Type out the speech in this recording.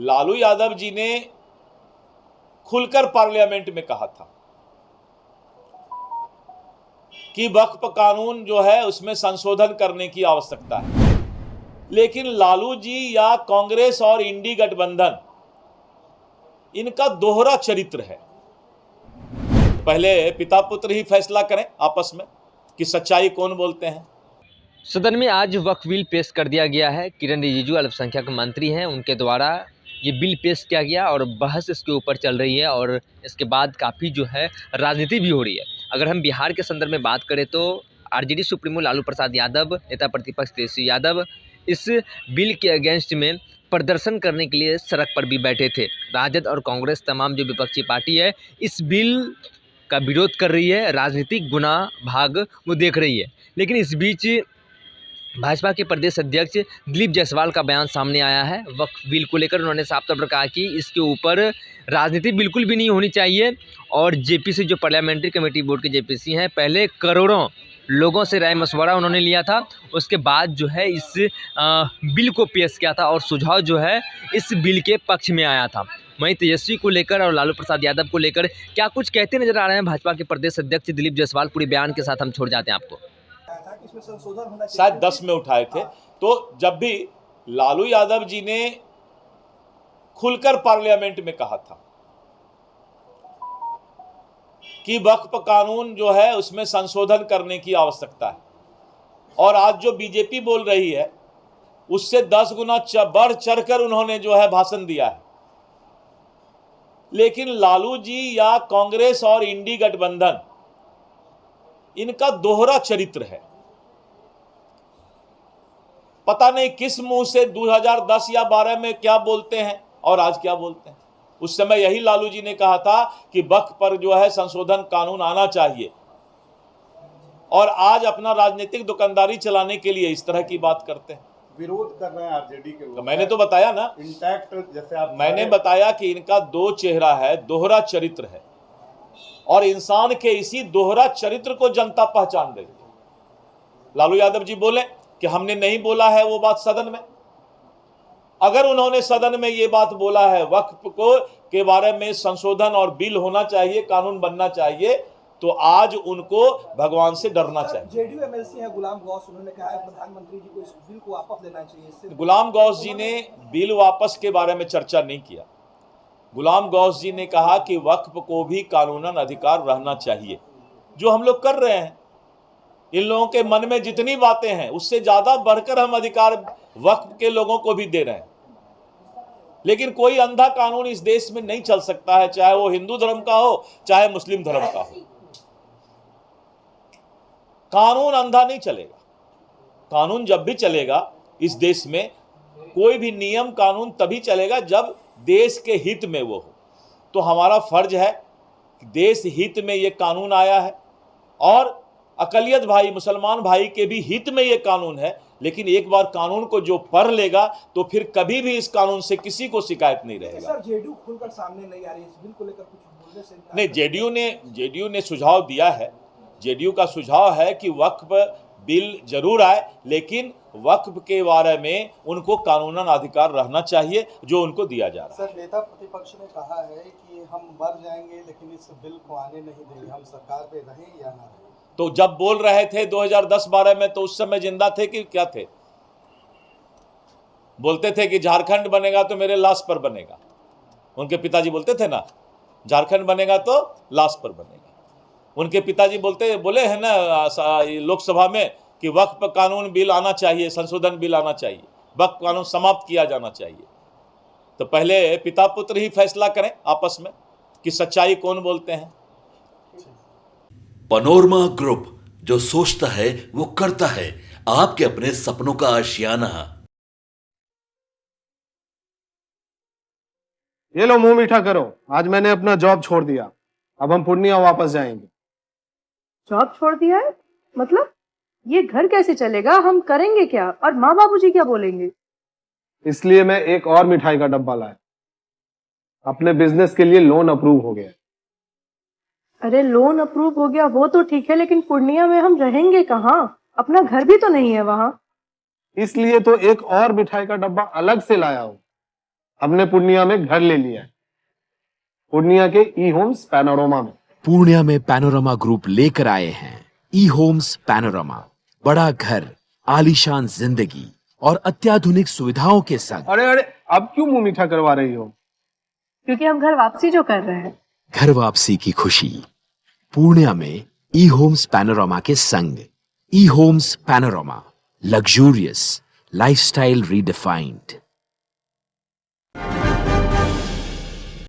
लालू यादव जी ने खुलकर पार्लियामेंट में कहा था कि वक्फ कानून जो है उसमें संशोधन करने की आवश्यकता है, लेकिन लालू जी या कांग्रेस और इंडी गठबंधन इनका दोहरा चरित्र है। पहले पिता पुत्र ही फैसला करें आपस में कि सच्चाई कौन बोलते हैं। सदन में आज वक्फ बिल पेश कर दिया गया है। किरण रिजिजू अल्पसंख्यक मंत्री हैं, उनके द्वारा ये बिल पेश किया गया और बहस इसके ऊपर चल रही है और इसके बाद काफ़ी जो है राजनीति भी हो रही है। अगर हम बिहार के संदर्भ में बात करें तो आरजेडी सुप्रीमो लालू प्रसाद यादव, नेता प्रतिपक्ष तेजस्वी यादव इस बिल के अगेंस्ट में प्रदर्शन करने के लिए सड़क पर भी बैठे थे। राजद और कांग्रेस तमाम जो विपक्षी पार्टी है इस बिल का विरोध कर रही है, राजनीतिक गुनाह भाग वो देख रही है। लेकिन इस बीच भाजपा के प्रदेश अध्यक्ष दिलीप जायसवाल का बयान सामने आया है। वक्फ बिल को लेकर उन्होंने साफ तौर पर कहा कि इसके ऊपर राजनीति बिल्कुल भी नहीं होनी चाहिए और जेपीसी जो पार्लियामेंट्री कमेटी बोर्ड के जेपीसी हैं, पहले करोड़ों लोगों से राय मशवरा उन्होंने लिया था, उसके बाद जो है इस बिल को पेश किया था और सुझाव जो है इस बिल के पक्ष में आया था। वहीं तेजस्वी को लेकर और लालू प्रसाद यादव को लेकर क्या कुछ कहते नजर आ रहे हैं भाजपा के प्रदेश अध्यक्ष दिलीप जायसवाल, पूरे बयान के साथ हम छोड़ जाते हैं आपको। इसमें संशोधन होना शायद 10 में उठाए थे। तो जब भी लालू यादव जी ने खुलकर पार्लियामेंट में कहा था कि वक्फ कानून जो है उसमें संशोधन करने की आवश्यकता है, और आज जो बीजेपी बोल रही है उससे 10 गुना बढ़ चढ़कर उन्होंने जो है भाषण दिया है। लेकिन लालू जी या कांग्रेस और इंडी गठबंधन इनका दोहरा चरित्र है। पता नहीं किस मुंह से 2010 या 12 में क्या बोलते हैं और आज क्या बोलते हैं। उस समय यही लालू जी ने कहा था कि वक्फ पर जो है संशोधन कानून आना चाहिए, और आज अपना राजनीतिक दुकानदारी चलाने के लिए इस तरह की बात करते हैं। विरोध कर रहे हैं आरजेडी के लोग। तो मैंने तो बताया ना, इंटैक्ट जैसे आप मैंने बताया कि इनका दो चेहरा है, दोहरा चरित्र है, और इंसान के इसी दोहरा चरित्र को जनता पहचान रही है। लालू यादव जी बोले कि हमने नहीं बोला है वो बात सदन में। अगर उन्होंने सदन में ये बात बोला है वक्फ को के बारे में संशोधन और बिल होना चाहिए, कानून बनना चाहिए, तो आज उनको भगवान से डरना चाहिए। जेडीयू एमएलसी है गुलाम गौस, उन्होंने कहा है प्रधानमंत्री जी को इस बिल को वापस लेना चाहिए। गुलाम गौस जी ने बिल वापस के बारे में चर्चा नहीं किया। गुलाम गौस जी ने कहा कि वक्फ को भी कानूनन अधिकार रहना चाहिए, जो हम लोग कर रहे हैं। इन लोगों के मन में जितनी बातें हैं उससे ज्यादा बढ़कर हम अधिकार वक्फ के लोगों को भी दे रहे हैं। लेकिन कोई अंधा कानून इस देश में नहीं चल सकता है, चाहे वो हिंदू धर्म का हो चाहे मुस्लिम धर्म का हो। कानून अंधा नहीं चलेगा। कानून जब भी चलेगा इस देश में, कोई भी नियम कानून तभी चलेगा जब देश के हित में वो हो। तो हमारा फर्ज है कि देश हित में ये कानून आया है, और अकलियत भाई मुसलमान भाई के भी हित में ये कानून है। लेकिन एक बार कानून को जो पढ़ लेगा तो फिर कभी भी इस कानून से किसी को शिकायत नहीं रहेगा। सर जेडीयू खुलकर सामने नहीं आ रही इस बिल को लेकर, कुछ बोलने से नहीं, जेडीयू ने सुझाव दिया है। जेडीयू का सुझाव है कि वक्फ बिल जरूर आए, लेकिन वक्फ के बारे में उनको कानूनन अधिकार रहना चाहिए जो उनको दिया जा रहा है। सर, नेता प्रतिपक्ष ने कहा है कि हम मर जाएंगे लेकिन इस बिल को आने नहीं देंगे, हम सरकार पे रहें या ना रहें। तो जब बोल रहे थे 2010-12 में, तो उस समय जिंदा थे कि क्या थे? बोलते थे कि झारखंड बनेगा तो मेरे लाश पर बनेगा। उनके पिताजी बोलते थे ना, झारखंड बनेगा तो लाश पर बनेगा। उनके पिताजी बोले हैं ना लोकसभा में कि वक्फ कानून बिल आना चाहिए, संशोधन बिल आना चाहिए, वक्फ कानून समाप्त किया जाना चाहिए। तो पहले पिता पुत्र ही फैसला करें आपस में कि सच्चाई कौन बोलते हैं। पनोरमा ग्रुप, जो सोचता है वो करता है, आपके अपने सपनों का आशियाना। ये लो मुंह मीठा करो, आज मैंने अपना जॉब छोड़ दिया, अब हम पूर्णिया वापस जाएंगे। जॉब छोड़ दिया है? मतलब ये घर कैसे चलेगा, हम करेंगे क्या, और माँ बाबूजी क्या बोलेंगे? इसलिए मैं एक और मिठाई का डब्बा लाया। अपने बिजनेस के लिए लोन अप्रूव हो गया। अरे लोन अप्रूव हो गया वो तो ठीक है, लेकिन पूर्णिया में हम रहेंगे कहाँ? अपना घर भी तो नहीं है वहां। इसलिए तो एक और मिठाई का डब्बा अलग से लाया हूं। हमने पूर्णिया में घर ले लिया है, पूर्णिया के ई होम्स पैनोरमा में। पूर्णिया में पैनोरमा ग्रुप लेकर आए हैं ई होम्स पैनोरमा, बड़ा घर, आलीशान जिंदगी और अत्याधुनिक सुविधाओं के संग। अरे अरे, अब क्यों मुंह मीठा करवा रही हो? क्योंकि हम घर वापसी जो कर रहे हैं। घर वापसी की खुशी पूर्णिया में ई होम्स पैनोरमा के संग। E homes panorama, luxurious lifestyle redefined.